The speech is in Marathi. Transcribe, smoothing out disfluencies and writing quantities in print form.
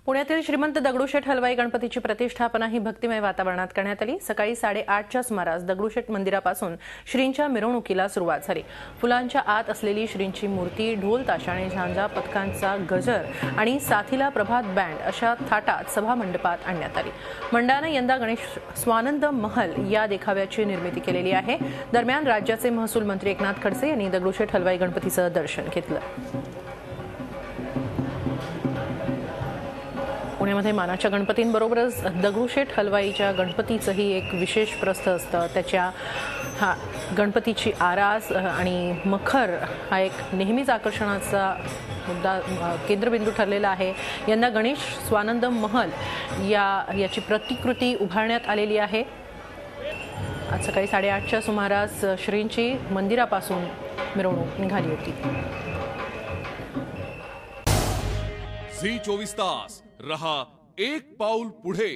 पुण्यातील श्रीमंत दगडूशेठ हलवाई गणपतीची प्रतिष्ठापना ही भक्तिमय वातावरणात करण्यात आली। सकाळी 8:30च्या सुमारास दगडूशेठ मंदिरापासून श्रींच्या मिरवणुकीला सुरुवात झाली। फुलांच्या आत असलेली श्रींची मूर्ती ढोल ताशाने झांजा पथकांचा गजर आणि साथीला प्रभात बँड अशा थाटात सभा मंडपात आणण्यात आली। मंडळाने यंदा गणेश स्वानंद महल या देखाव्याची निर्मिती केलेली आहे। दरम्यान राज्याचे महसूल मंत्री एकनाथ खडसे यांनी दगडूशेठ हलवाई गणपतीचं दर्शन घेतलं। पुण्यामध्ये मानाच्या गणपतींबरोबरच दगडूशेठ हलवाईच्या गणपतीचंही एक विशेष प्रस्थ असतं। त्याच्या गणपतीची आरास आणि मखर हा एक नेहमीच आकर्षणाचा मुद्दा केंद्रबिंदू ठरलेला आहे। यंदा गणेश स्वानंद महल याची प्रतिकृती उभारण्यात आलेली आहे। आज सकाळी 8:30च्या सुमारास श्रींची मंदिरापासून मिरवणूक निघाली होती। झी 24 तास रहा एक पाऊल पुढे।